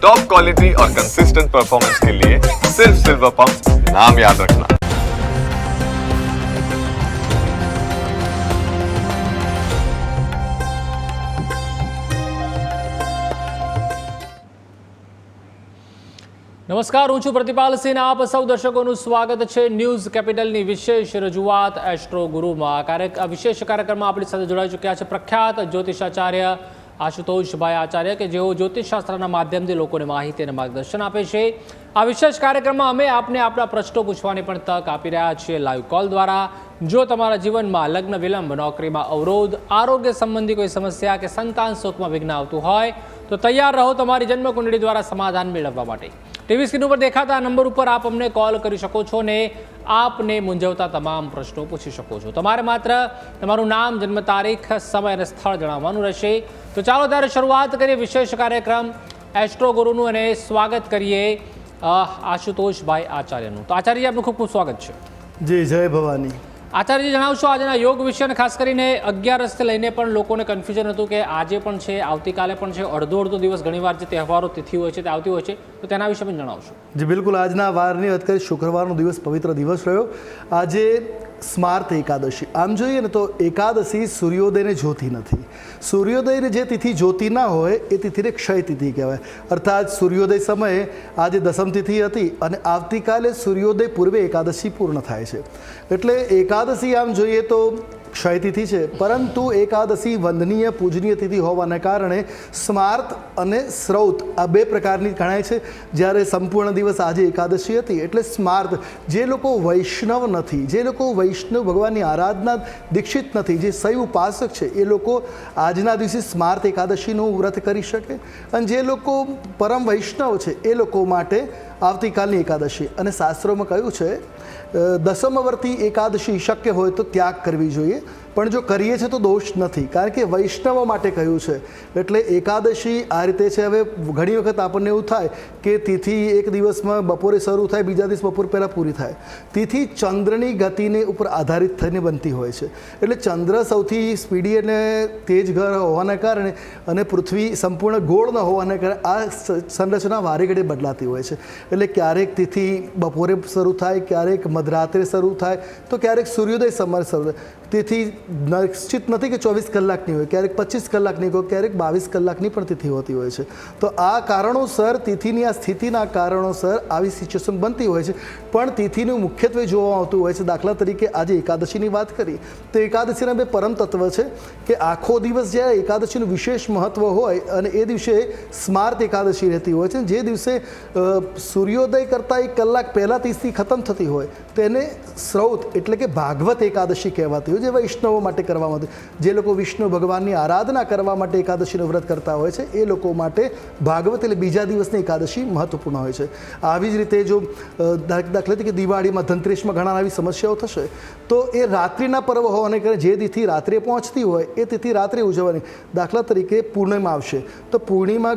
Top quality और consistent performance के लिए सिर्फ सिल्वर पंप नाम याद रखना। નમસ્કાર, હું છું પ્રતિપાલ સિંહ. આપ સૌ દર્શકોનું સ્વાગત છે ન્યૂઝ કેપિટલની વિશેષ રજૂઆત એસ્ટ્રો ગુરુમાં. આ વિશેષ કાર્યક્રમમાં આપણી સાથે જોડાઈ ચૂક્યા છે પ્રખ્યાત જ્યોતિષાચાર્ય આશુતોષભાઈ આચાર્ય, કે જેઓ જ્યોતિષશાસ્ત્રના માધ્યમથી લોકોને માહિતી અને માર્ગદર્શન આપે છે. આ વિશેષ કાર્યક્રમમાં અમે આપને આપણા પ્રશ્નો પૂછવાની પણ તક આપી રહ્યા છીએ લાઈવ કોલ દ્વારા. જો તમારા જીવનમાં લગ્ન વિલંબ, નોકરીમાં અવરોધ, આરોગ્ય સંબંધી કોઈ સમસ્યા કે સંતાન સુખમાં વિઘ્ન આવતું હોય તો તૈયાર રહો તમારી જન્મકુંડળી દ્વારા સમાધાન મેળવવા માટે. ટીવી સ્ક્રીન ઉપર દેખાતા નંબર ઉપર આપ અમને કોલ કરી શકો છો ને આપને મૂંઝવતા તમામ પ્રશ્નો પૂછી શકો છો. તમારે માત્ર તમારું નામ, જન્મ તારીખ, સમય અને સ્થળ જણાવવાનું રહેશે. તો ચાલો ત્યારે શરૂઆત કરીએ વિશેષ કાર્યક્રમ એસ્ટ્રો ગુરુનું અને સ્વાગત કરીએ આશુતોષભાઈ આચાર્યનું. તો આચાર્યજી, આપનું ખૂબ ખૂબ સ્વાગત છે. જી, જય ભવાની. આચાર્યજી, જણાવશો આજના યોગ વિશે, અને ખાસ કરીને 11 લઈને પણ લોકોને કન્ફ્યુઝન હતું કે આજે પણ છે, આવતીકાલે પણ છે, અડધો દિવસ ઘણીવાર જે તહેવારો તિથિ હોય છે તે આવતી હોય છે, તો તેના વિશે પણ જણાવશો. જી બિલકુલ. આજના વારની વાત કરીએ, શુક્રવારનો દિવસ પવિત્ર દિવસ રહ્યો. આજે સ્માર્ત એકાદશી. આમ જોઈએ ને તો એકાદશી સૂર્યોદયને જોતી નથી. સૂર્યોદયને જે તિથિ જોતી ના હોય એ તિથિને ક્ષય તિથિ કહેવાય. અર્થાત સૂર્યોદય સમયે આજે દસમ તિથિ હતી અને આવતીકાલે સૂર્યોદય પૂર્વે એકાદશી પૂર્ણ થાય છે. એટલે એકાદશી આમ જોઈએ તો ક્ષય તિથિ છે, પરંતુ એકાદશી વંદનીય પૂજનીય તિથિ હોવાના કારણે સ્માર્ત અને શ્રૌત આ બે પ્રકારની ગણાય છે. જ્યારે સંપૂર્ણ દિવસ આજે એકાદશી હતી એટલે સ્માર્ત. જે લોકો વૈષ્ણવ નથી, જે લોકો વૈષ્ણવ ભગવાનની આરાધના દીક્ષિત નથી, જે શૈવ ઉપાસક છે, એ લોકો આજના દિવસે સ્માર્ત એકાદશીનું વ્રત કરી શકે. અને જે લોકો પરમ વૈષ્ણવ છે એ લોકો માટે આવતીકાલની એકાદશી. અને શાસ્ત્રોમાં કહ્યું છે દસમવર્તી એકાદશી શક્ય હોય તો ત્યાગ કરવી જોઈએ, પણ જો કરીએ છીએ તો દોષ નથી, કારણ કે વૈષ્ણવો માટે કહ્યું છે. એટલે એકાદશી આ રીતે છે. હવે ઘણી વખત આપણને એવું થાય કે તિથિ એક દિવસમાં બપોરે શરૂ થાય, બીજા દિવસ બપોર પહેલાં પૂરી થાય. તિથિ ચંદ્રની ગતિને ઉપર આધારિત થઈને બનતી હોય છે. એટલે ચંદ્ર સૌથી સ્પીડી અને તેજ ગ્રહ હોવાના કારણે અને પૃથ્વી સંપૂર્ણ ગોળ ન હોવાના કારણે આ સંરચના વારે ઘડી બદલાતી હોય છે. એટલે ક્યારેક તિથિ બપોરે શરૂ થાય, ક્યારેક મધરાત્રે શરૂ થાય, તો ક્યારેક સૂર્યોદય સમયે શરૂ થાય. તિથિ નિશ્ચિત નથી કે 24 કલાકની હોય, ક્યારેક 25 કલાકની હોય, ક્યારેક 22 કલાકની પણ તિથિ હોતી હોય છે. તો આ કારણોસર, તિથિની આ સ્થિતિના કારણોસર આવી સિચ્યુએશન બનતી હોય છે. પણ તિથિનું મુખ્યત્વે જોવામાં આવતું હોય છે. દાખલા તરીકે આજે એકાદશીની વાત કરી તો એકાદશીના બે પરમ તત્વ છે કે આખો દિવસ જ્યારે એકાદશીનું વિશેષ મહત્ત્વ હોય અને એ દિવસે સ્માર્ત એકાદશી રહેતી હોય છે. જે દિવસે સૂર્યોદય કરતાં 1 કલાક પહેલાં તિથિ ખતમ થતી હોય તેને શ્રૌત એટલે કે ભાગવત એકાદશી કહેવાતી હોય, જે વૈષ્ણવો માટે કરવામાં આવતી. જે લોકો વિષ્ણુ ભગવાનની આરાધના કરવા માટે એકાદશીનું વ્રત કરતા હોય છે એ લોકો માટે ભાગવત એટલે બીજા દિવસની એકાદશી મહત્વપૂર્ણ હોય છે. આવી જ રીતે જો દાખલા તરીકે દિવાળીમાં, ધનતેરસમાં ઘણા આવી સમસ્યાઓ થશે તો એ રાત્રિના પર્વ હોવાને કારણે જે તિથિ રાત્રે પહોંચતી હોય એ તિથિ રાત્રે ઉજવવાની. દાખલા તરીકે પૂર્ણિમા આવશે તો પૂર્ણિમા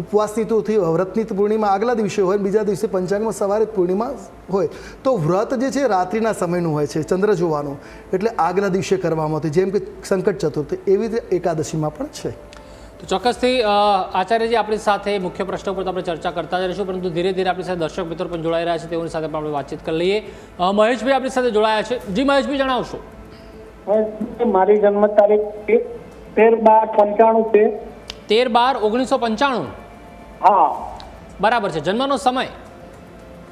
ઉપવાસની તો વ્રતની પૂર્ણિમા આગલા દિવસે હોય, બીજા દિવસે પંચાંગમાં સવારે પૂર્ણિમા હોય, તો વ્રત જે છે રાત્રિના સમયનું હોય છે, ચંદ્ર જોવાનું, એટલે આગલા દિવસે કરવામાં આવતી. જેમ કે સંકટ ચતુર્થી, એવી રીતે એકાદશીમાં પણ છે. તો ચોક્કસથી આચાર્યજી, આપણી સાથે મુખ્ય પ્રશ્નો પર આપણે ચર્ચા કરતા જ રહીશું, પરંતુ ધીરે ધીરે આપણી સાથે દર્શક મિત્રો પણ જોડાઈ રહ્યા છે, તેઓની સાથે પણ આપણે વાતચીત કરી લઈએ. મહેશભાઈ આપણી સાથે જોડાયા છે. જી મહેશભાઈ, જણાવશો. મારી જન્મ તારીખ 13/12/95 છે. 13/12/1995? હા, બરાબર છે. જન્મનો સમય?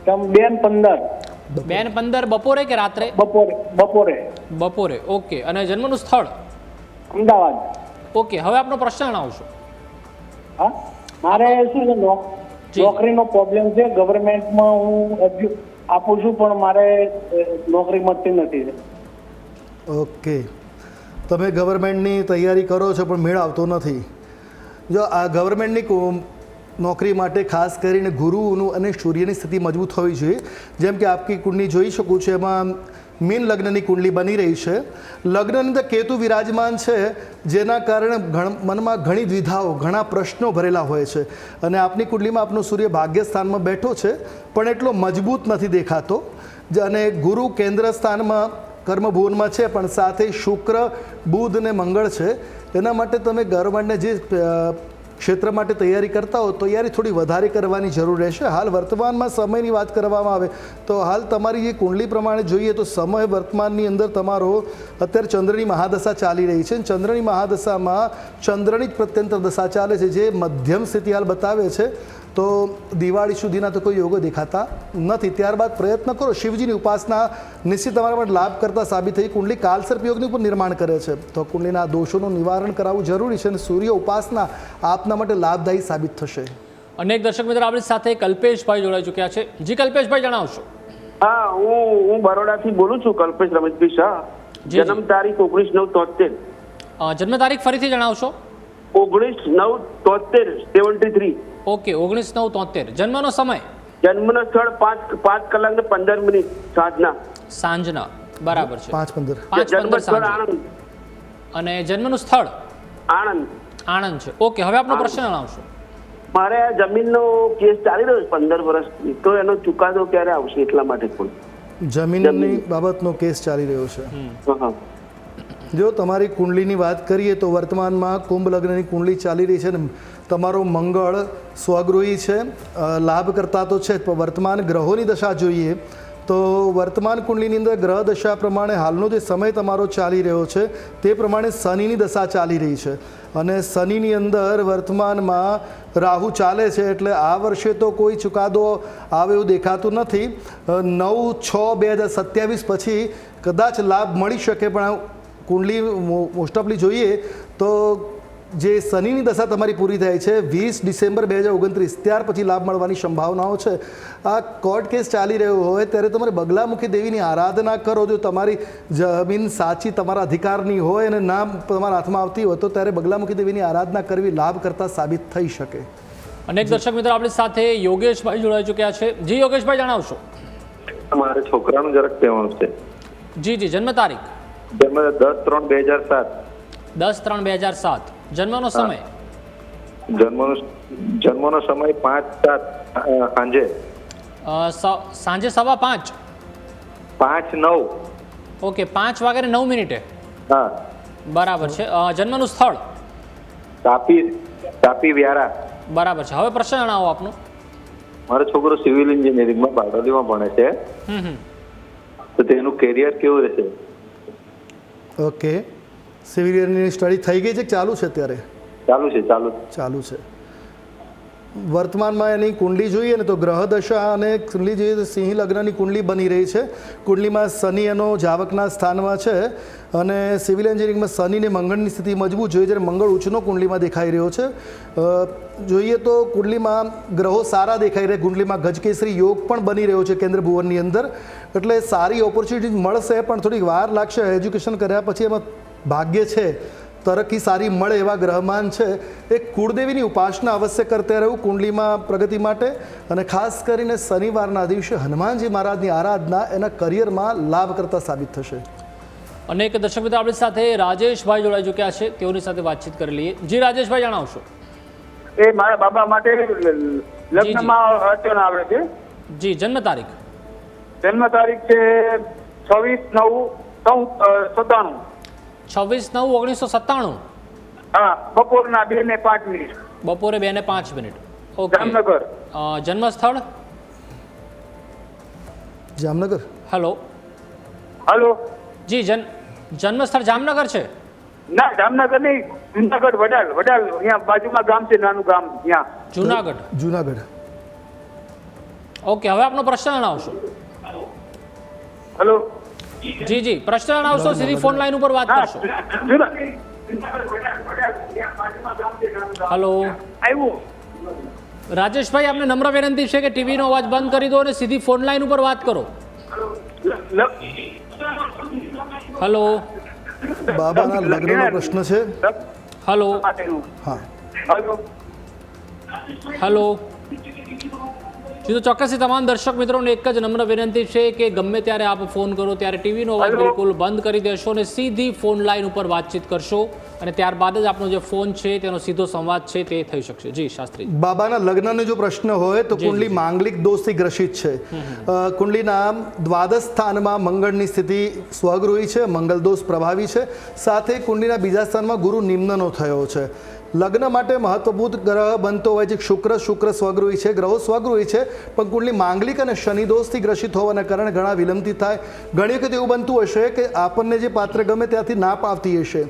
2:15 બપોરે કે રાત્રે? બપોરે. ઓકે. અને જન્મનું સ્થળ? અમદાવાદ. ઓકે. હવે આપનો પ્રશ્ન જણાવશો. હા, મારે શું છે, નોકરીનો પ્રોબ્લેમ છે. ગવર્મેન્ટમાં હું અરજી આપું છું પણ મારે નોકરી મળતી નથી. ઓકે. તમે ગવર્મેન્ટની તૈયારી કરો છો પણ મેળ આવતો નથી. જો આ ગવર્મેન્ટની નોકરી માટે ખાસ કરીને ગુરુનું અને સૂર્યની સ્થિતિ મજબૂત હોવી જોઈએ. જેમ કે આપકી કુંડલી જોઈ શકું છું, એમાં મીન લગ્નની કુંડલી બની રહી છે. લગ્નની અંદર કેતુ વિરાજમાન છે, જેના કારણે મનમાં ઘણી દ્વિધાઓ, ઘણા પ્રશ્નો ભરેલા હોય છે. અને આપની કુંડલીમાં આપનો સૂર્ય ભાગ્યસ્થાનમાં બેઠો છે પણ એટલો મજબૂત નથી દેખાતો. અને ગુરુ કેન્દ્ર સ્થાનમાં કર્મભુવનમાં છે, પણ સાથે શુક્ર, બુધ અને મંગળ છે. એના માટે તમે ગવર્મેન્ટને જે ક્ષેત્ર માટે તૈયારી કરતા હો તૈયારી થોડી વધારે કરવાની જરૂર રહેશે. હાલ વર્તમાનમાં સમયની વાત કરવામાં આવે તો હાલ તમારી જે કુંડલી પ્રમાણે જોઈએ તો સમય વર્તમાનની અંદર તમારો અત્યારે ચંદ્રની મહાદશા ચાલી રહી છે. ચંદ્રની મહાદશામાં ચંદ્રની જ પ્રત્યંતર દશા ચાલે છે, જે મધ્યમ સ્થિતિ હાલ બતાવે છે. તો દિવાળી સુધીના તો કોઈ યોગો દેખાતા નથી. ત્યારબાદ પ્રયત્ન કરો, શિવજીની ઉપાસના નિશ્ચિત તમારા માટે લાભ કરતા સાબિત થઈ. કુંડલી કાલસર્પ યોગનું પણ નિર્માણ કરે છે, તો કુંડલીના દોષોનું નિવારણ કરાવવું જરૂરી છે અને સૂર્ય ઉપાસના આપના માટે લાભદાયી સાબિત થશે. અનેક દર્શક મિત્રો આપણી સાથે કલ્પેશભાઈ જોડાઈ ચૂક્યા છે. જી કલ્પેશભાઈ, જણાવશો. હા, હું બરોડાથી બોલું છું, કલ્પેશ રમેશભાઈ શાહ. જન્મ તારીખ 19/9/73. જન્મ તારીખ ફરીથી જણાવશો. 19/9/73. ઓકે, 19/9/73. જન્મનો સમય? જન્મનો સ્થળ 5 કલાક ને 15 મિનિટ સાંજના. બરાબર છે, 5:15. 5:15 સાંજે. આણંદ. અને જન્મનું સ્થળ આણંદ છે. ઓકે, હવે આપનો પ્રશ્ન જણાવશો. મારે આ જમીનનો કેસ ચાલી રહ્યો છે 15 વર્ષથી, તો એનો ચુકાદો ક્યારે આવશે એટલા માટે પણ. જમીનની બાબતનો કેસ ચાલી રહ્યો છે. હા. જો તમારી કુંડલીની વાત કરીએ તો વર્તમાનમાં કુંભ લગ્નની કુંડલી ચાલી રહી છે ને તમારો મંગળ સ્વગૃહી છે, લાભ કરતા તો છે જ, પણ વર્તમાન ગ્રહોની દશા જોઈએ તો વર્તમાન કુંડલીની અંદર ગ્રહ દશા પ્રમાણે હાલનો જે સમય તમારો ચાલી રહ્યો છે તે પ્રમાણે શનિની દશા ચાલી રહી છે અને શનિની અંદર વર્તમાનમાં રાહુ ચાલે છે. એટલે આ વર્ષે તો કોઈ ચુકાદો આવે એવું દેખાતું નથી. 9/6/2027 પછી કદાચ લાભ મળી શકે, પણ કુંડલી મોસ્ટ ઓફલી જોઈએ તો જે શનિની દશા તમારી પૂરી થાય છે 20 ડિસેમ્બર 2029, ત્યાર પછી લાભ મળવાની સંભાવનાઓ છે. આ કોર્ટ કેસ ચાલી રહ્યો હોય ત્યારે તમારે બગલામુખી દેવીની આરાધના કરો. જો તમારી જમીન સાચી તમારા અધિકારની હોય અને નામ તમારા હાથમાં આવતી હોય તો ત્યારે બગલામુખી દેવીની આરાધના કરવી લાભ કરતા સાબિત થઈ શકે. અનેક દર્શક મિત્રો આપણી સાથે યોગેશભાઈ જોડાઈ ચૂક્યા છે. જી યોગેશભાઈ, જણાવશો. મારે છોકરાનું જરાક કહેવાનું છે. જી, જન્મ તારીખ? જન્મ 10/3/2007. 10/3/2007. જન્મનો સમય? જન્મનો સમય 5:07 સાંજે. સાંજે 5:15. 5:09. ઓકે, 5:09. હા, બરાબર છે. જન્મનું સ્થળ? તાપી વ્યારા. બરાબર છે. હવે પ્રશ્ન જણાવો આપનો. મારો છોકરો સિવિલ એન્જિનિયરિંગમાં બારડોલીમાં ભણે છે, તો તેનું કેરિયર કેવું રહેશે? ઓકે, સિવિલ એન્જિનિયરિંગ સ્ટડી થઈ ગઈ છે કે ચાલુ છે અત્યારે? ચાલુ છે. વર્તમાનમાં એની કુંડલી જોઈએ ને તો ગ્રહ દશા અને કુંડલી જોઈએ તો સિંહ લગ્નની કુંડલી બની રહી છે. કુંડલીમાં શનિ એનો જાવકના સ્થાનમાં છે અને સિવિલ એન્જિનિયરિંગમાં શનિ ને મંગળની સ્થિતિ મજબૂત જોઈએ, જ્યારે મંગળ ઉચ્ચનો કુંડલીમાં દેખાઈ રહ્યો છે. જોઈએ તો કુંડલીમાં ગ્રહો સારા દેખાઈ રહ્યા. કુંડલીમાં ગજકેસરી યોગ પણ બની રહ્યો છે કેન્દ્ર ભુવનની અંદર, એટલે સારી ઓપોર્ચ્યુનિટી મળશે, પણ થોડીક વાર લાગશે. એજ્યુકેશન કર્યા પછી એમાં ભાગ્ય છે, તરક્કી સારી મળે એવા ગ્રહમાન છે. એક કુળદેવીની ઉપાસના અવશ્ય કરતા રહેવું કુંડલીમાં પ્રગતિ માટે, અને ખાસ કરીને શનિવારના દિવસે હનુમાનજી મહારાજની આરાધના એના કરિયરમાં લાભ કરતા સાબિત થશે. અનેક દર્શક મિત્રો આપણી સાથે રાજેશભાઈ જોડાઈ ચૂક્યા છે, તેઓની સાથે વાતચીત કરી લઈએ. જી રાજેશભાઈ, જણાવશો. એ મારા બાબા માટે લગ્નમાં અડચણ આવે છે. જી, જન્મ તારીખ? જન્મ તારીખ છે 26/9/97. 26/9/1997. હા, બપોરના 2:05. બપોરે 2:05. ઓકે. જામનગર. જન્મ સ્થળ? જામનગર. હેલો. જી, જન્મ સ્થળ જામનગર છે? ના, જામનગર નહીં, જુનાગઢ. વડાલ અહીંયા બાજુમાં ગામ છે, નાનું ગામ ત્યાં. જુનાગઢ. ઓકે, હવે આપનો પ્રશ્ન જણાવશો. હેલો. જી, પ્રશ્ન જણાવશો. સીધી ફોન લાઈન ઉપર વાત કરશો. હેલો. રાજેશભાઈ, આપને નમ્ર વિનંતી છે કે ટીવીનો અવાજ બંધ કરી દો અને સીધી ફોન લાઈન ઉપર વાત કરો. હેલો. બાબાના લગ્નનો પ્રશ્ન છે. હેલો. હા. હેલો. જી, તો ચોક્કસથી તમામ દર્શક મિત્રોને એક જ નમ્ર વિનંતી છે કે ગમે ત્યારે આપ ફોન કરો ત્યારે ટીવીનો અવાજ બિલકુલ બંધ કરી દેશો અને સીધી ફોન લાઈન ઉપર વાતચીત કરશો, અને ત્યારબાદ જ આપણો જે ફોન છે તેનો સીધો સંવાદ છે તે થઈ શકશે. જી શાસ્ત્રી. બાબાના લગ્નનો જો પ્રશ્ન હોય તો કુંડલી માંગલિક દોષથી ગ્રસિત છે. કુંડલીના દ્વાદશ સ્થાનમાં મંગળની સ્થિતિ સ્વગૃહી છે, મંગલ દોષ પ્રભાવી છે. સાથે કુંડલીના બીજા સ્થાનમાં ગુરુ નિમ્નનો થયો છે. લગ્ન માટે મહત્વભૂત ગ્રહ બનતો હોય છે શુક્ર સ્વગૃહી છે, ગ્રહો સ્વગૃહી છે, પણ કુંડલી માંગલિક અને શનિ દોષથી ગ્રસિત હોવાના કારણે ઘણા વિલંબથી થાય. ઘણી વખત એવું બનતું હશે કે આપણને જે પાત્ર ગમે ત્યાંથી ના પાવતી હશે,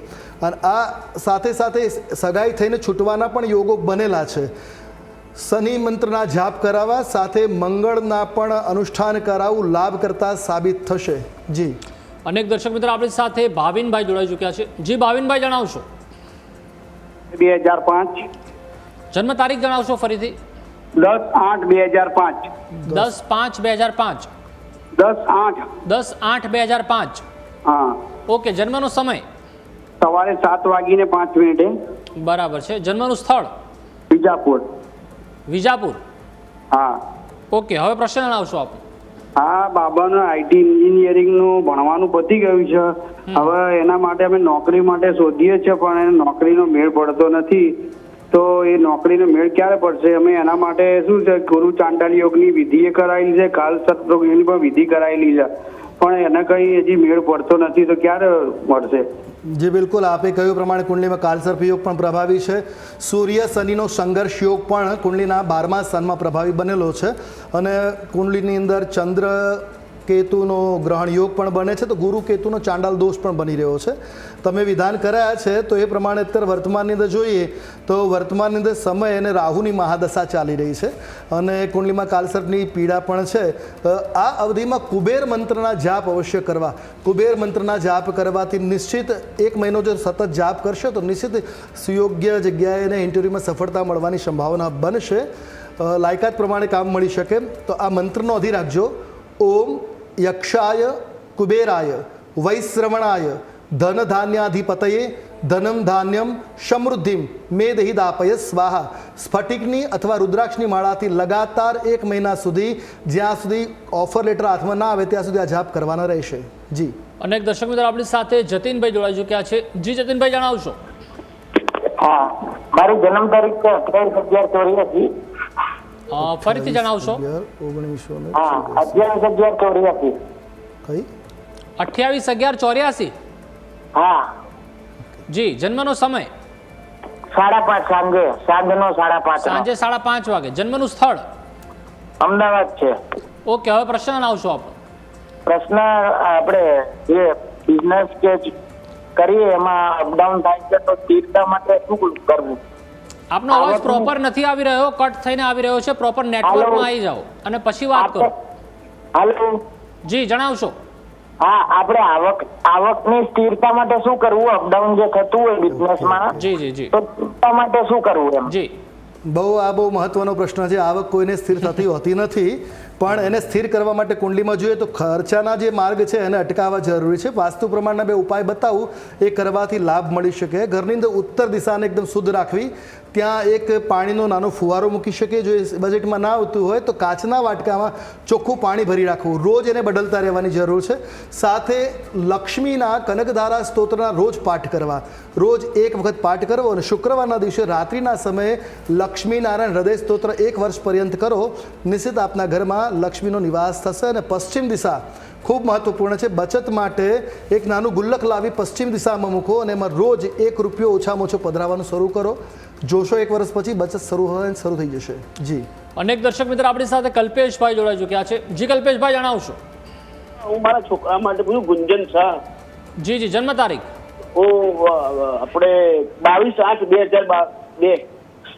અને આ સાથે સાથે સગાઈ થઈને છૂટવાના પણ યોગો બનેલા છે. શનિ મંત્રના જાપ કરાવવા સાથે મંગળના પણ અનુષ્ઠાન કરાવવું લાભ કરતા સાબિત થશે. જી, અનેક દર્શક મિત્રો આપણી સાથે ભાવિનભાઈ જોડાઈ ચૂક્યા છે. જી ભાવિનભાઈ, જણાવશો 2005 જન્મ તારીખ જણાવશો ફરીથી? 10/8/2005. 10/5/2005. 10/8. 10/8/2005. હા. ઓકે, જન્મનો સમય? સવારે 7:05. બરાબર છે. જન્મનું સ્થળ? વિજાપુર. વિજાપુર. હા. ઓકે, હવે પ્રશ્ન જણાવશો આપ? હા, બાબાનું આઈટી એન્જિનિયરિંગનું ભણવાનું પતી ગયું છે. હવે એના માટે અમે નોકરી માટે શોધીએ છીએ, પણ એને નોકરીનો મેળ પડતો નથી. તો એ નોકરીનો મેળ ક્યારે પડશે? અમે એના માટે શું છે, ગુરુ ચાંડાલ યોગની વિધિ કરાયેલી છે, કાલ સત્રોગની પણ વિધિ કરાયેલી છે, પણ એને કઈ હજી મેળ પડતો નથી. તો ક્યારે મળશે? જી બિલકુલ, આપે કહ્યું પ્રમાણે કુંડલીમાં કાલસર્પ યોગ પણ પ્રભાવી છે. સૂર્ય શનિનો સંઘર્ષ યોગ પણ કુંડલીના 12મા સ્થાનમાં પ્રભાવી બનેલો છે, અને કુંડલીની અંદર ચંદ્ર કેતુનો ગ્રહણ યોગ પણ બને છે, તો ગુરુ કેતુનો ચાંડાલ દોષ પણ બની રહ્યો છે. તમે વિધાન કરાયા છે તો એ પ્રમાણે અત્યારે વર્તમાનની અંદર જોઈએ તો વર્તમાનની અંદર સમય અને રાહુની મહાદશા ચાલી રહી છે, અને કુંડલીમાં કાલસર્પની પીડા પણ છે. આ અવધિમાં કુબેર મંત્રના જાપ અવશ્ય કરવા. કુબેર મંત્રના જાપ કરવાથી નિશ્ચિત 1 મહિનો જો સતત જાપ કરશો તો નિશ્ચિત સુયોગ્ય જગ્યાએ એને ઇન્ટરવ્યૂમાં સફળતા મળવાની સંભાવના બનશે. લાયકાત પ્રમાણે કામ મળી શકે. તો આ મંત્રનો અધિ રાખજો. ઓમ યક્ષાય કુબેરાય વૈશ્રવણાય ધન ધાન્યાધિપતયે ધનમ ધાન્યમ સમૃદ્ધિમ મેદહિ દાપય સ્વાહા. સ્ફટિકની અથવા રુદ્રાક્ષની માળાથી લગાતાર 1 મહિના સુધી, જ્યાં સુધી ઓફર લેટર હાથમાં ના આવે ત્યાં સુધી આ જાપ કરવાના રહેશે. જી, અનેક દર્શક મિત્રો આપણી સાથે જતીનભાઈ જોડાઈ ચૂક્યા છે. જી જતીનભાઈ, જણાવશો? હા, મારી જન્મ તારીખ 28/11/84. ફરીથી જણાવશો? 1984. હા, 28/11/84. કઈ? 28/11/84. હા. જી, જન્મનો સમય? 5:30 સાંજનો 5:30. સાંજે 5:30 વાગે. જન્મનું સ્થળ? અમદાવાદ છે. ઓકે, હવે પ્રશ્ન જણાવશો આપ? પ્રશ્ન, આપણે જે બિઝનેસ કે કરીએ એમાં અપડાઉન થાય છે, તો સ્થિરતા માટે શું કરવું? આપનો અવાજ પ્રોપર નથી આવી રહ્યો, કટ થઈને આવી રહ્યો છે. પ્રોપર નેટવર્કમાં આવી જાઓ અને પછી વાત કરો. હાલો. જી, જણાવશો? હા, આપણે આવકની સ્થિરતા માટે શું કરવું? અપડાઉન જે થતું હોય બિઝનેસમાં, જી જી જી, તો સ્થિરતા માટે શું કરવું એમ? જી, બહુ મહત્વનો પ્રશ્ન છે. આવક કોઈને સ્થિર થતી હોતી નથી, પણ એને સ્થિર કરવા માટે કુંડલીમાં જોઈએ તો ખર્ચાના જે માર્ગ છે એને અટકાવવા જરૂરી છે. વાસ્તુ પ્રમાણના 2 ઉપાય બતાવું, એ કરવાથી લાભ મળી શકે. ઘરની અંદર ઉત્તર દિશાને એકદમ શુદ્ધ રાખવી, ત્યાં એક પાણીનો નાનો ફુવારો મૂકી શકે. જો એ બજેટમાં ના આવતું હોય તો કાચના વાટકામાં ચોખ્ખું પાણી ભરી રાખવું. રોજ એને બદલતા રહેવાની જરૂર છે. સાથે લક્ષ્મીના કનકધારા સ્તોત્રના રોજ પાઠ કરવા. રોજ 1 વખત પાઠ કરવો, અને શુક્રવારના દિવસે રાત્રિના સમયે લક્ષ્મીનારાયણ હૃદય સ્તોત્ર 1 વર્ષ પર્યંત કરો. નિશ્ચિત આપના ઘરમાં લક્ષ્મીનો નિવાસ થશે. અને પશ્ચિમ દિશા ખૂબ મહત્વપૂર્ણ છે. બચત માટે એક નાનું ગુલ્લક લાવી પશ્ચિમ દિશામાં મૂકો, અને એમાં રોજ 1 રૂપિયો ઓછામાં ઓછો પધરાવવાનું શરૂ કરો. જોશો 1 વર્ષ પછી બચત શરૂ થઈ જશે. જી, અનેક દર્શક મિત્રો આપણી સાથે કલ્પેશભાઈ જોડાઈ ચૂક્યા છે. જી કલ્પેશભાઈ, જણાવશો? હું મારા છોકરા માટે બધું ગુંજન છે. જી જી, જન્મ તારીખ? આપણે 22/8/2002.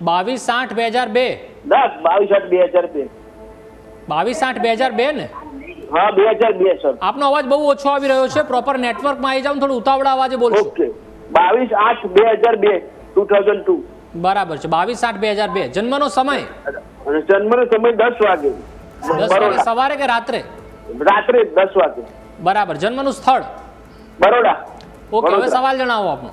22/8/2002. ના, 22/8/2002. 22/8/2002 ને? હા, 2002 સર. આપનો અવાજ બહુ ઓછો આવી રહ્યો છે. પ્રોપર નેટવર્કમાં આવી જાવ, થોડું ઉતાવળા અવાજે બોલશો. ઓકે, 22/8/2002. 2002. બરાબર છે. 22/8/2002. જન્મનો સમય? અને જન્મનો સમય 10 વાગે. 10 વાગે સવારે કે રાત્રે? રાત્રે 10 વાગે. બરાબર. જન્મનું સ્થળ? બરોડા. ઓકે, હવે સવાલ જણાવો આપનો.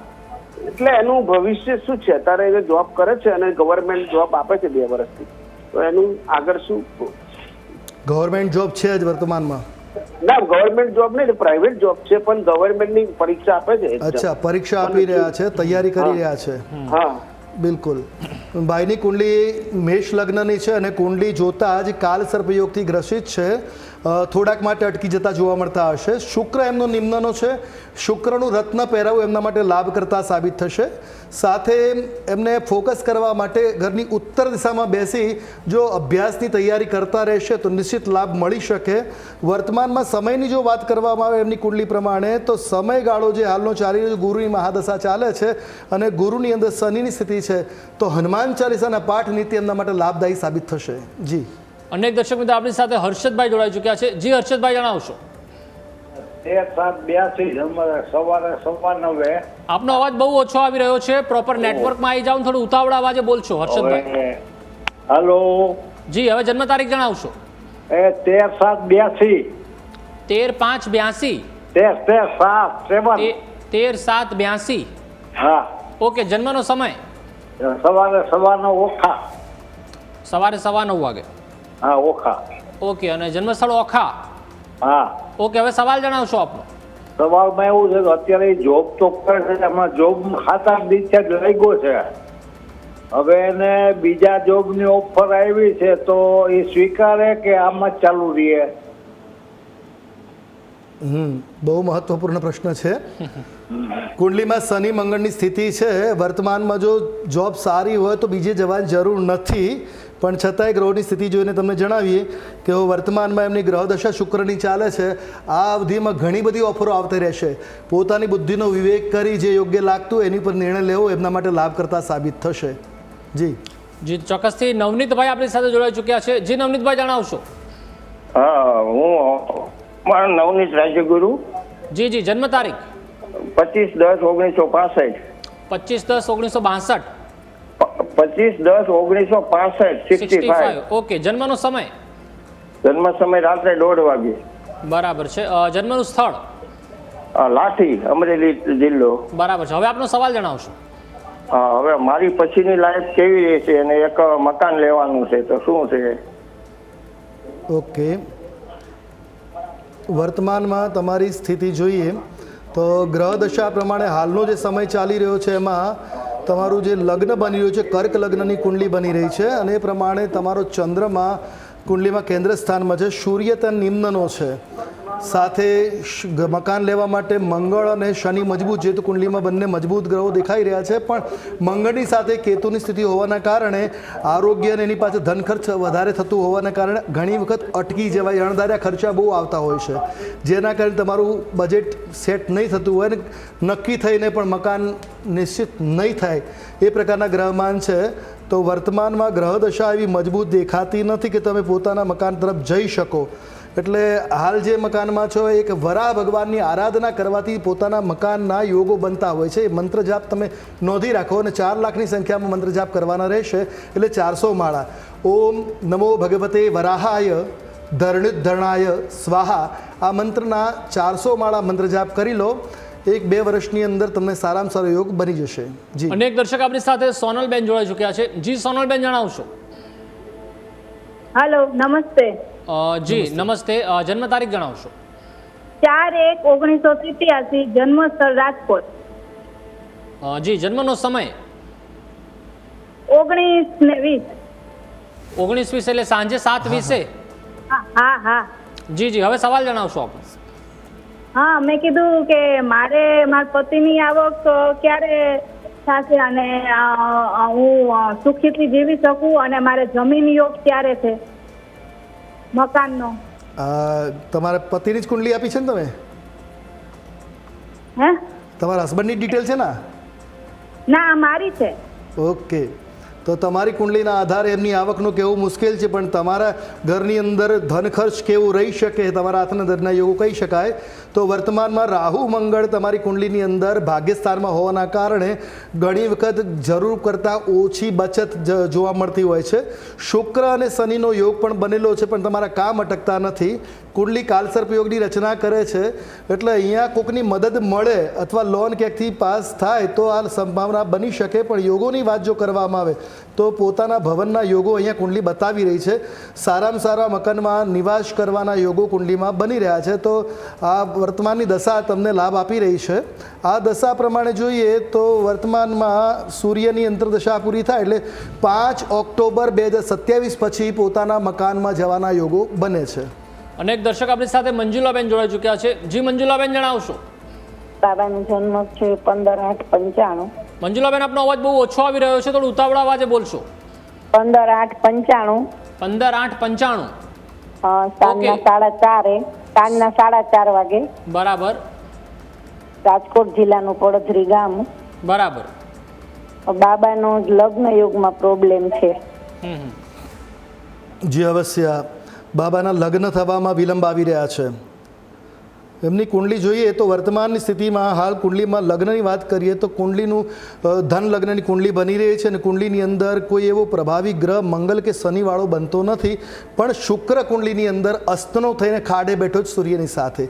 એટલે એનું ભવિષ્ય શું છે? અત્યારે એ જોબ કરે છે અને ગવર્મેન્ટ જોબ આપે છે 2 વર્ષથી, તો એનું આગળ શું? ગવર્મેન્ટ જોબ છે જ વર્તમાનમાં? ના, ગવર્મેન્ટ જોબ નહીં, પ્રાઇવેટ જોબ છે, પણ ગવર્મેન્ટની પરીક્ષા આપે છે. અચ્છા, પરીક્ષા આપી રહ્યા છે, તૈયારી કરી રહ્યા છે. હા, બિલકુલ. ભાઈની કુંડલી મેષ લગ્નની છે, અને કુંડલી જોતા જ કાલ સર્પયોગથી ગ્રસિત છે. થોડાક માટે અટકી જતા જોવા મળતા હશે. શુક્ર એમનો નિમ્નનો છે. શુક્રનું રત્ન પહેરાવું એમના માટે લાભ કરતા સાબિત થશે. સાથે એમને ફોકસ કરવા માટે ઘરની ઉત્તર દિશામાં બેસી જો અભ્યાસની તૈયારી કરતા રહેશે તો નિશ્ચિત લાભ મળી શકે. વર્તમાનમાં સમયની જો વાત કરવામાં આવે એમની કુંડલી પ્રમાણે તો સમયગાળો જે હાલનો ચાલી રહ્યો, ગુરુની મહાદશા ચાલે છે અને ગુરુની અંદર શનિની સ્થિતિ છે, તો હનુમાન ચાલીસાના પાઠ નીતિ એમના માટે લાભદાયી સાબિત થશે. જી, અનેક દર્શક મિત્રો આપણી સાથે હર્ષદભાઈ જોડાઈ ચૂક્યા છે. જી હર્ષદભાઈ, જણાવશો. 13/7/82 સવારે 9:15. આપનો અવાજ બહુ ઓછો આવી રહ્યો છે. પ્રોપર નેટવર્કમાં આવી જાવ, થોડું ઉતાવળા અવાજે બોલશો હર્ષદભાઈ. હલો. જી, હવે જન્મ તારીખ જણાવશો. 13/7/82. 13/5/82. 13/7/82. 13/7/82. હા. ઓકે, જન્મનો સમય સવારનો ઓખા. સવારે 9:15 વાગે. હા, ઓખા. ઓકે, અને જન્મસ્થળ ઓખા. હા. ઓકે, હવે સવાલ જણાવશો આપનો. સવાલમાં એવું છે કે અત્યારે જોબ તો કરે છે, એમાં જોબ 7-8 દિવસ લાગ્યો છે. હવે એને બીજા જોબની ઓફર આવી છે તો એ સ્વીકારે કે આમ જ ચાલુ રહે? બહુ મહત્વપૂર્ણ પ્રશ્ન છે. કુંડલીમાં શનિ મંગળની સ્થિતિ છે. વર્તમાનમાં જો જોબ સારી હોય તો બીજે જવાની જરૂર નથી, પણ છતાંય ગ્રહોની સ્થિતિ જોઈને તમને જણાવીએ કે વર્તમાનમાં એમની ગ્રહદશા શુક્રની ચાલે છે. આ અવધિમાં ઘણી બધી ઓફરો આવતી રહેશે. પોતાની બુદ્ધિનો વિવેક કરી જે યોગ્ય લાગતું એની પર નિર્ણય લેવો એમના માટે લાભ કરતા સાબિત થશે. જી જી, ચોક્કસથી નવનીતભાઈ આપણી સાથે જોડાઈ ચૂક્યા છે. જી નવનીતભાઈ, જણાવશો. હા, હું મારું નવનીત રાજ્યગુરુ. જી જી, જન્મ તારીખ 25/10/1965. 25/10/1962. 25/10/1965. 65. ઓકે, જન્મનો સમય. જન્મ સમય રાત્રે 1:30 વાગે. બરાબર છે. જન્મનું સ્થળ. લાઠી, અમરેલી જિલ્લો. બરાબર છે. હવે આપનો સવાલ જણાવશો. હવે મારી પછીની લાઈફ કેવી રહેશે અને એક મકાન લેવાનું છે તો શું છે? ઓકે, વર્તમાનમાં તમારી સ્થિતિ જોઈએ તો ગ્રહ દશા પ્રમાણે હાલનો જે સમય ચાલી રહ્યો છે એમાં તમારું જે લગ્ન બની રહ્યું છે, કર્ક લગ્નની કુંડલી બની રહી છે અને એ પ્રમાણે તમારો ચંદ્રમાં કુંડલીમાં કેન્દ્ર સ્થાનમાં છે. સૂર્ય ત્યાં નિમ્નનો છે. સાથે મકાન લેવા માટે મંગળ અને શનિ મજબૂત છે, તો કુંડલીમાં બંને મજબૂત ગ્રહો દેખાઈ રહ્યા છે. પણ મંગળની સાથે કેતુની સ્થિતિ હોવાના કારણે આરોગ્ય અને એની પાસે ધન ખર્ચ વધારે થતું હોવાના કારણે ઘણી વખત અટકી જવાય, અણધાર્યા ખર્ચા બહુ આવતા હોય છે, જેના કારણે તમારું બજેટ સેટ નહીં થતું હોય ને નક્કી થઈને પણ મકાન નિશ્ચિત નહીં થાય એ પ્રકારના ગ્રહમાન છે. તો વર્તમાનમાં ગ્રહ દશા એવી મજબૂત દેખાતી નથી કે તમે પોતાના મકાન તરફ જઈ શકો. એટલે હાલ જે મકાનમાં છો એક વરાહ ભગવાનની આરાધના કરવાથી પોતાના મકાનના યોગો બનતા હોય છે. એ મંત્ર જાપ તમે નોંધી રાખો અને 4 લાખની સંખ્યામાં મંત્ર જાપ કરવાના રહેશે, એટલે 400 માળા. ઓમ નમો ભગવતે વરાહાય ધરણુધરણાય સ્વાહા, આ મંત્રના 400 માળા મંત્ર જાપ કરી લો. 1-2 વર્ષની અંદર તમને સારામાં સારો યોગ બની જશે. જી, અનેક દર્શક આપણી સાથે સોનલબેન જોડાઈ ચૂક્યા છે. જી સોનલબેન, જણાવશો. હેલો, નમસ્તે. જી નમસ્તે. જન્મ તારીખ જણાવશો. 4/1/1983. જન્મ સ્થળ રાજકોટ. જી, જન્મનો સમય. 19:20. 19:20 એટલે સાંજે 7:20. હા હા. જી જી, હવે સવાલ જણાવશો આપણે. હા, મેં કીધું કે મારે મારા પતિની આવક ક્યારે થશે અને હું સુખીથી જીવી શકું, અને મારે જમીન યોગ ક્યારે છે મકાનનો? તમારા પતિની જ કુંડલી આપી છે ને તમે? હે, તમારા હસબન્ડની ડિટેલ છે ને? ના, મારી છે. ઓકે, તો તમારી કુંડલીના આધારે એમની આવકનું કહેવું મુશ્કેલ છે, પણ તમારા ઘરની અંદર ધન ખર્ચ કેવું રહી શકે તમારા હાથના ધરના યોગો કહી શકાય. તો વર્તમાનમાં રાહુ મંગળ તમારી કુંડલીની અંદર ભાગ્યસ્થાનમાં હોવાના કારણે ઘણી વખત જરૂર કરતાં ઓછી બચત જોવા મળતી હોય છે. શુક્ર અને શનિનો યોગ પણ બનેલો છે, પણ તમારા કામ અટકતા નથી. કુંડલી કાલસર્પયોગની રચના કરે છે, એટલે અહીંયા કોઈકની મદદ મળે અથવા લોન ક્યાંકથી પાસ થાય તો આ સંભાવના બની શકે. પણ યોગોની વાત જો કરવામાં આવે તો પોતાના ભવનના યોગો અહીંયા કુંડલી બતાવી રહી છે. સારામાં સારા મકાનમાં નિવાસ કરવાના યોગો કુંડલીમાં બની રહ્યા છે. તો આ વર્તમાનની દશા તમને લાભ આપી રહી છે. આ દશા પ્રમાણે જોઈએ તો વર્તમાનમાં સૂર્યની અંતરદશા પૂરી થાય એટલે 5 ઓક્ટોબર 2027 પછી પોતાના મકાનમાં જવાના યોગો બને છે. અનેક દર્શક આપણી સાથે મંજુલાબેન જોડાઈ ચૂક્યા છે. જી મંજુલાબેન, જણાવશો. બાબાનો જન્મ છે 15/8/95. મંજુલાબેન, આપનો અવાજ બહુ ઓછો આવી રહ્યો છે, થોડું ઉતાવળા અવાજે બોલશો. 15/8/95. 15/8/95. સાંજના 4:30 વાગે. બરાબર. રાજકોટ જિલ્લાનું પડધરી ગામ. બરાબર. બાબાનો લગ્ન યોગમાં પ્રોબ્લેમ છે. જી અવશ્ય, બાબાના લગ્ન થવામાં વિલંબ આવી રહ્યા છે. એમની કુંડલી જોઈએ તો વર્તમાનની સ્થિતિમાં હાલ કુંડલીમાં લગ્નની વાત કરીએ તો કુંડલીનું ધન લગ્નની કુંડલી બની રહી છે અને કુંડલીની અંદર કોઈ એવો પ્રભાવી ગ્રહ મંગલ કે શનિવાળો બનતો નથી, પણ શુક્ર કુંડલીની અંદર અસ્તનો થઈને ખાડે બેઠો જ સૂર્યની સાથે,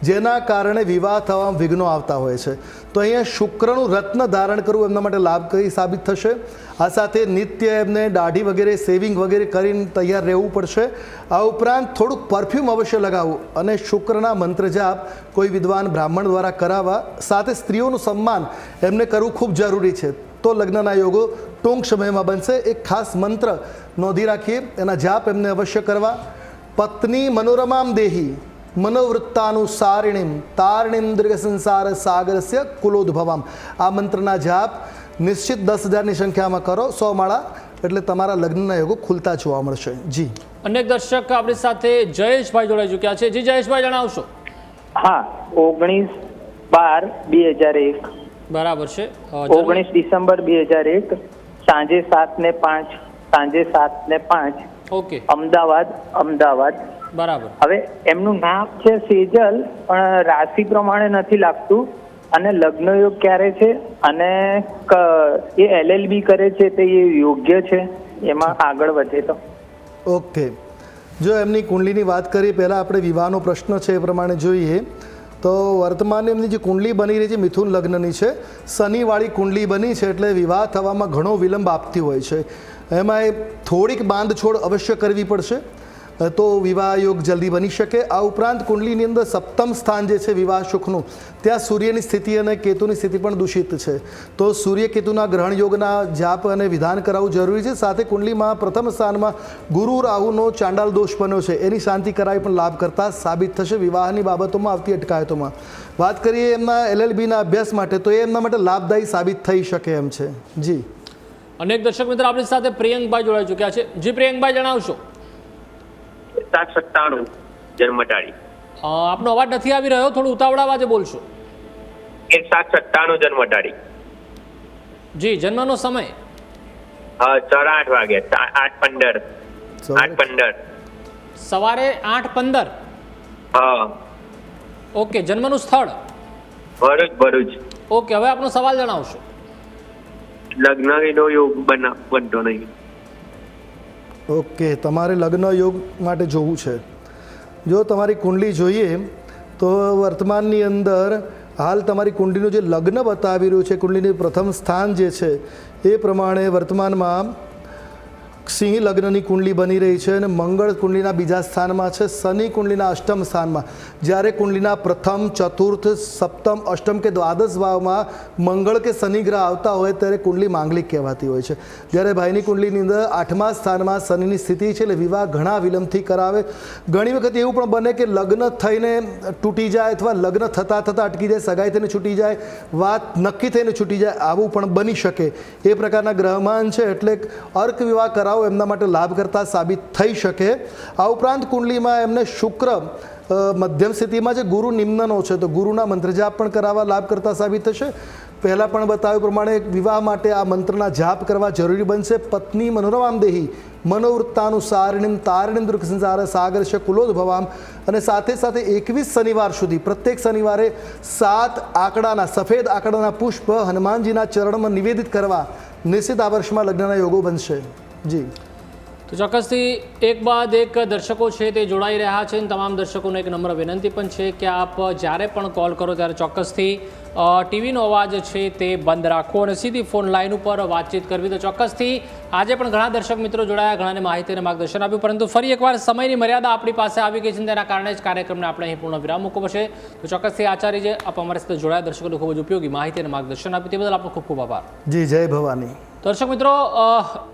જેના કારણે વિવાહ થવામાં વિઘ્નો આવતા હોય છે. તો અહીંયા શુક્રનું રત્ન ધારણ કરવું એમના માટે લાભકારી સાબિત થશે. આ સાથે નિત્ય એમને દાઢી વગેરે સેવિંગ વગેરે કરીને તૈયાર રહેવું પડશે. આ ઉપરાંત થોડુંક પરફ્યુમ અવશ્ય લગાવવું અને શુક્રના મંત્ર જાપ કોઈ વિદ્વાન બ્રાહ્મણ દ્વારા કરાવવા, સાથે સ્ત્રીઓનું સન્માન એમને કરવું ખૂબ જરૂરી છે. તો લગ્નના યોગો ટૂંક સમયમાં બનશે. એક ખાસ મંત્ર નોંધી રાખીએ, એના જાપ એમને અવશ્ય કરવા. પત્ની મનોરમામ દેહી મનોવૃત્તાનુસારિણીમ તારિણીમ દીર્ઘ સંસાર સાગરસ્ય કુલોદ્ભવામ. આ મંત્રના જાપ નિશ્ચિત 10,000ની સંખ્યામાં કરો, 100 માળા, એટલે તમારા લગ્નના યોગો ખુલતા જોવા મળશે. જી અનેક દર્શક આપણી સાથે જયેશભાઈ જોડાઈ ચૂક્યા છે. જી જયેશભાઈ, જણાવશો. હા, 19/12/2001. બરાબર છે. 19 ડિસેમ્બર 2001 સાંજે 7:05 ઓકે. અમદાવાદ. બરાબર. હવે એમનું નામ છે સેજલ, પણ રાશિ પ્રમાણે નથી લાગતું. અને લગ્ન યોગ ક્યારે છે અને એ LLB કરે છે તે એ યોગ્ય છે, એમાં આગળ વધે તો? ઓકે, જો એમની કુંડલીની વાત કરીએ પહેલાં આપણે વિવાહનો પ્રશ્ન છે એ પ્રમાણે જોઈએ તો વર્તમાન એમની જે કુંડલી બની રહી છે મિથુન લગ્નની છે, શનિવાળી કુંડલી બની છે, એટલે વિવાહ થવામાં ઘણો વિલંબ આપતી હોય છે. એમાં થોડીક બાંધછોડ અવશ્ય કરવી પડશે તો વિવાહ યોગ જલ્દી બની શકે. આ ઉપરાંત કુંડલીની અંદર સપ્તમ સ્થાન જે છે વિવાહ સુખનું, ત્યાં સૂર્યની સ્થિતિ અને કેતુની સ્થિતિ પણ દૂષિત છે. તો સૂર્ય કેતુના ગ્રહણ યોગના જાપ અને વિધાન કરાવવું જરૂરી છે. સાથે કુંડલીમાં પ્રથમ સ્થાનમાં ગુરુ રાહુનો ચાંડાલ દોષ બન્યો છે, એની શાંતિ કરાવી પણ લાભ કરતા સાબિત થશે વિવાહની બાબતોમાં આવતી અટકાયતોમાં. વાત કરીએ એમના LLBના અભ્યાસ માટે, તો એ એમના માટે લાભદાયી સાબિત થઈ શકે એમ છે. જી અનેક દર્શક મિત્રો આપણી સાથે પ્રિયંકભાઈ જોડાઈ ચૂક્યા છે. જી પ્રિયંકભાઈ, જણાવશો. 797 જન્મ તારીખ. આપનો અવાજ નથી આવી રહ્યો, થોડું ઉતાવળા અવાજે બોલશો. 797 જન્મ તારીખ. જી જન્મનો સમય? 8:30 વાગે. 8:15. સવારે 8:15. હા. ઓકે. જન્મનું સ્થળ? ભરૂચ. ઓકે, હવે આપનો સવાલ જણાવશો. લગ્નનો યોગ બનતો નહીં. ઓકે, તમારે લગ્ન યોગ માટે જોવું છે. જો તમારી કુંડલી જોઈએ તો વર્તમાનની અંદર હાલ તમારી કુંડલીનું જે લગ્ન બતાવી રહ્યું છે, કુંડલીનું પ્રથમ સ્થાન જે છે એ પ્રમાણે વર્તમાનમાં સિંહ લગ્નની કુંડલી બની રહી છે અને મંગળ કુંડલીના બીજા સ્થાનમાં છે, શનિ કુંડલીના અષ્ટમ સ્થાનમાં. જ્યારે કુંડલીના પ્રથમ, ચતુર્થ, સપ્તમ, અષ્ટમ કે દ્વાદશ ભાવમાં મંગળ કે શનિ ગ્રહ આવતા હોય ત્યારે કુંડલી માંગલિક કહેવાતી હોય છે. જ્યારે ભાઈની કુંડલીની અંદર 8મા સ્થાનમાં શનિની સ્થિતિ છે, એટલે વિવાહ ઘણા વિલંબથી કરાવે. ઘણી વખત એવું પણ બને કે લગ્ન થઈને તૂટી જાય અથવા લગ્ન થતાં થતાં અટકી જાય, સગાઈ થઈને છૂટી જાય, વાત નક્કી થઈને છૂટી જાય, આવું પણ બની શકે. એ પ્રકારના ગ્રહમાન છે, એટલે અર્ક વિવાહ કરાવો એમના માટે લાભ કરતા સાબિત થઈ શકે. આ ઉપરાંત કુંડલીમાં એમને શુક્ર મધ્યમ સ્થિતિમાં છે, ગુરુ નિમ્નનો છે, તો ગુરુના મંત્ર જાપ પણ કરાવવા લાભ કરતા સાબિત થશે. પહેલાં પણ બતાવ્યું પ્રમાણે વિવાહ માટે આ મંત્રના જાપ કરવા જરૂરી બનશે. પત્ની મનોરમામ દેહી મનોવૃત્તાનુસારિણીમ તારિણીમ દુર્ગ સંસાર સાગરશ કુલોદ્ભવામ. અને સાથે સાથે 21 શનિવાર સુધી પ્રત્યેક શનિવારે 7 આંકડાના સફેદ આંકડાના પુષ્પ હનુમાનજીના ચરણમાં નિવેદિત કરવા નિશ્ચિત આ વર્ષમાં લગ્નના યોગો બનશે. જી તો ચોક્કસથી એક બાદ એક દર્શકો છે તે જોડાઈ રહ્યા છે અને તમામ દર્શકોને એક નમ્ર વિનંતી પણ છે કે આપ જ્યારે પણ કોલ કરો ત્યારે ચોક્કસથી ટીવીનો અવાજ છે તે બંધ રાખો અને સીધી ફોન લાઈન ઉપર વાતચીત કરવી. તો ચોક્કસથી આજે પણ ઘણા દર્શક મિત્રો જોડાયા, ઘણાને માહિતી અને માર્ગદર્શન આપ્યું, પરંતુ ફરી એકવાર સમયની મર્યાદા આપણી પાસે આવી ગઈ છે, તેના કારણે જ કાર્યક્રમને આપણે અહીં પૂર્ણ વિરામ મૂકવો પડશે. તો ચોક્કસથી આચાર્ય જે આપ અમારી સાથે જોડાયા દર્શકોને ખૂબ જ ઉપયોગી માહિતી અને માર્ગદર્શન આપ્યું તે બદલ આપનો ખૂબ ખૂબ આભાર. જી જય ભવાની. તો દર્શક મિત્રો,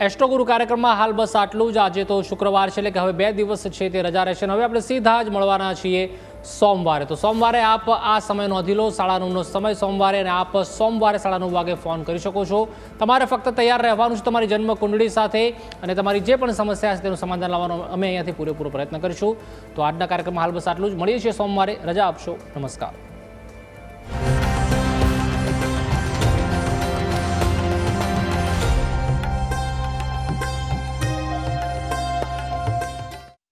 એસ્ટ્રો ગુરુ કાર્યક્રમમાં હાલ બસ આટલું જ. આજે તો શુક્રવાર છે, એટલે કે હવે 2 દિવસ છે તે રજા રહેશે. હવે આપણે સીધા જ મળવાના છીએ સોમવારે. તો સોમવારે આપ આ સમય નોંધી લો, 9:30નો સમય સોમવારે, અને આપ સોમવારે 9:30 વાગે ફોન કરી શકો છો. તમારે ફક્ત તૈયાર રહેવાનું છે તમારી જન્મ કુંડળી સાથે, અને તમારી જે પણ સમસ્યા છે તેનું સમાધાન લાવવાનો અમે અહીંયાથી પૂરેપૂરો પ્રયત્ન કરીશું. તો આજના કાર્યક્રમમાં હાલ બસ આટલું જ. મળીએ છીએ સોમવારે. રજા આપશો. નમસ્કાર.